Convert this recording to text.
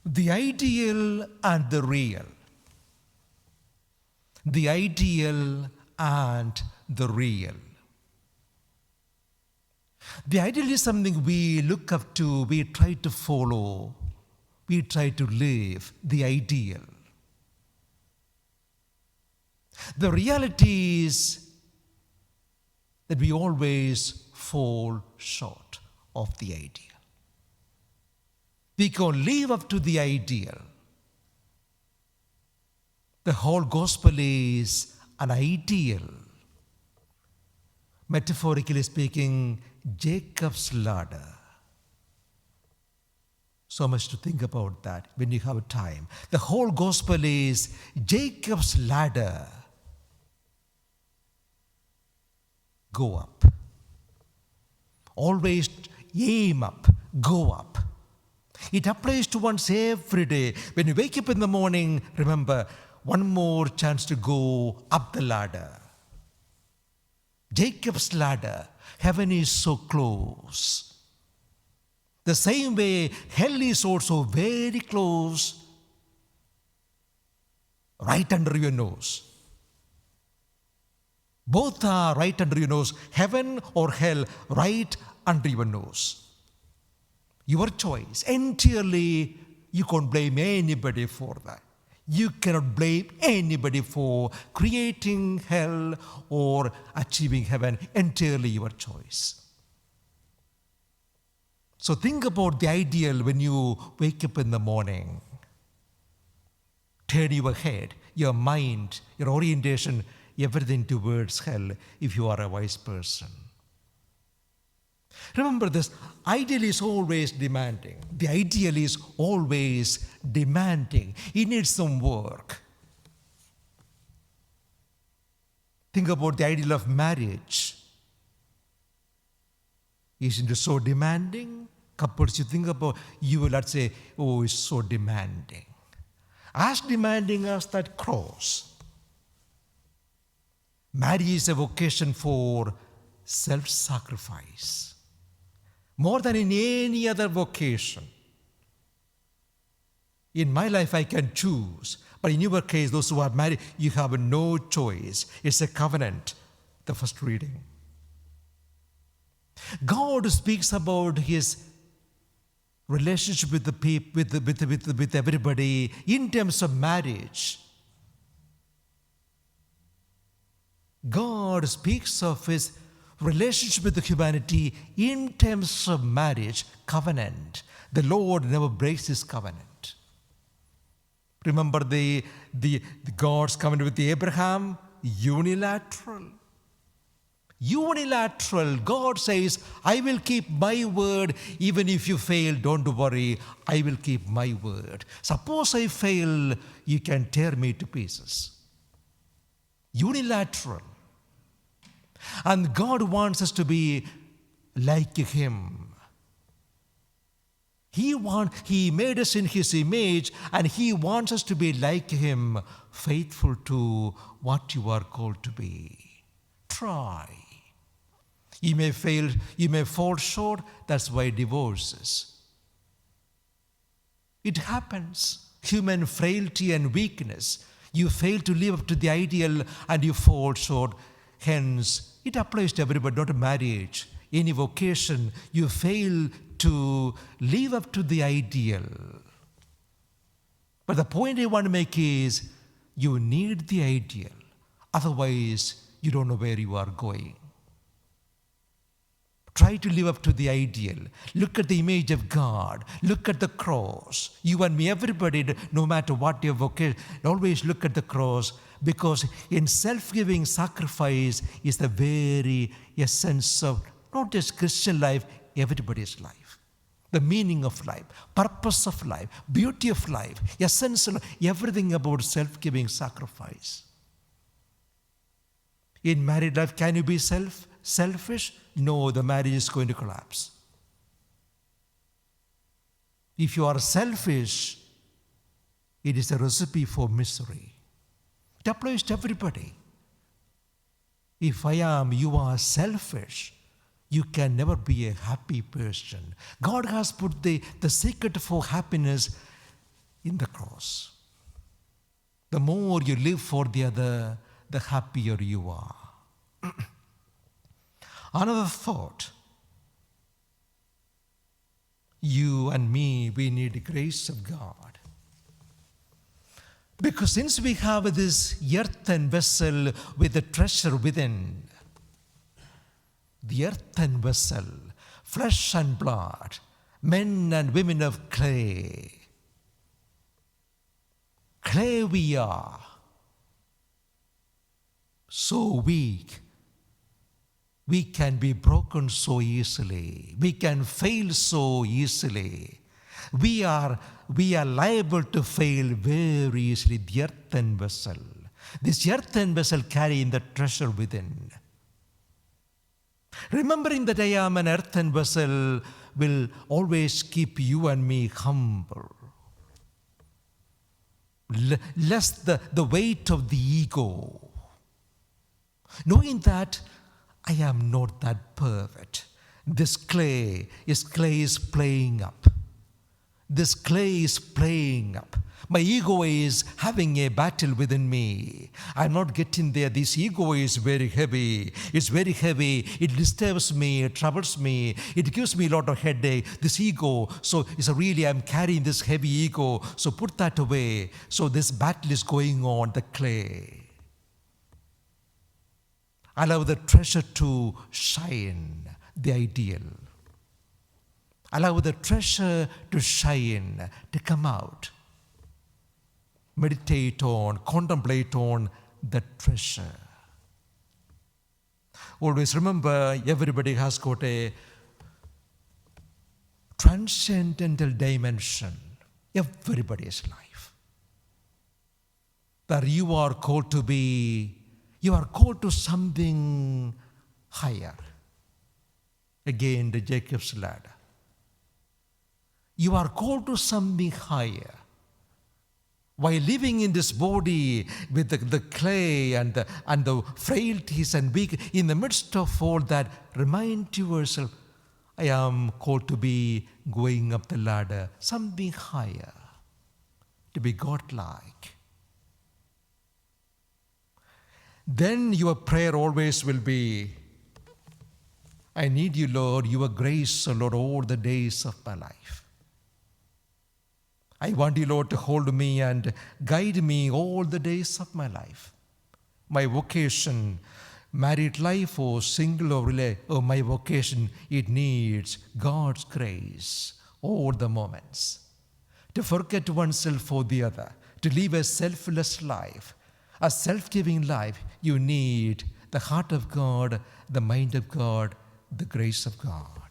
The ideal and the real. The ideal and the real. The ideal is something we look up to, we try to follow, we try to live the ideal. The reality is that we always fall short of the ideal. We can live up to the ideal. The whole gospel is an ideal. Metaphorically speaking, Jacob's ladder. So much to think about that when you have time. The whole gospel is Jacob's ladder. Go up. Always aim up, go up. It applies to one's every day. When you wake up in the morning, remember, one more chance to go up the ladder. Jacob's ladder. Heaven is so close. The same way, hell is also very close, right under your nose. Both are right under your nose. Heaven or hell, right under your nose. Your choice. Entirely, you can't blame anybody for that. You cannot blame anybody for creating hell or achieving heaven. Entirely your choice. So think about the ideal when you wake up in the morning. Turn your head, your mind, your orientation, everything towards hell if you are a wise person. Remember this, ideal is always demanding. The ideal is always demanding. It needs some work. Think about the ideal of marriage. Isn't it so demanding? Couples, you think about, you will not say, oh, it's so demanding. As demanding as that cross. Marriage is a vocation for self-sacrifice. More than in any other vocation. In my life, I can choose. But in your case, those who are married, you have no choice. It's a covenant, the first reading. God speaks about His relationship with the people, with everybody in terms of marriage. God speaks of His relationship with the humanity in terms of marriage, covenant. The Lord never breaks His covenant. Remember the God's covenant with Abraham? Unilateral. Unilateral. God says, I will keep my word. Even if you fail, don't worry. I will keep my word. Suppose I fail, you can tear me to pieces. Unilateral. And God wants us to be like Him. He made us in His image, and He wants us to be like Him, faithful to what you are called to be. Try. You may fail, you may fall short, that's why divorces. It happens. Human frailty and weakness. You fail to live up to the ideal and you fall short. Hence, it applies to everybody, not marriage. Any vocation, you fail to live up to the ideal. But the point I want to make is, you need the ideal. Otherwise, you don't know where you are going. Try to live up to the ideal. Look at the image of God. Look at the cross. You and me, everybody, no matter what your vocation, always look at the cross, because in self-giving sacrifice is the very essence of not just Christian life, everybody's life. The meaning of life, purpose of life, beauty of life, essence of life, everything about self-giving sacrifice. In married life, can you be selfish? No, the marriage is going to collapse. If you are selfish, it is a recipe for misery. It applies to everybody. If you are selfish, you can never be a happy person. God has put the secret for happiness in the cross. The more you live for the other, the happier you are. Another thought. You and me, we need the grace of God. Because since we have this earthen vessel with the treasure within, the earthen vessel, flesh and blood, men and women of clay. Clay we are, so weak. We can be broken so easily. We can fail so easily. We are liable to fail very easily. The earthen vessel. This earthen vessel carrying the treasure within. Remembering that I am an earthen vessel will always keep you and me humble. Lest the weight of the ego. Knowing that I am not that perfect. This clay is playing up. This clay is playing up. My ego is having a battle within me. I'm not getting there. This ego is very heavy. It's very heavy. It disturbs me. It troubles me. It gives me a lot of headache. This ego. So it's really, I'm carrying this heavy ego. So put that away. So this battle is going on, the clay. Allow the treasure to shine, the ideal. Allow the treasure to shine, to come out. Meditate on, contemplate on the treasure. Always remember, everybody has got a transcendental dimension. Everybody's life. That you are called to be, you are called to something higher. Again, the Jacob's ladder. You are called to something higher. While living in this body with the clay and the frailties and weak, in the midst of all that, remind yourself, I am called to be going up the ladder, something higher, to be godlike. Then your prayer always will be, I need you, Lord, your grace, O Lord, all the days of my life. I want you, Lord, to hold me and guide me all the days of my life. My vocation, married life or single or my vocation, it needs God's grace all the moments. To forget oneself for the other, to live a selfless life, a self-giving life, you need the heart of God, the mind of God, the grace of God.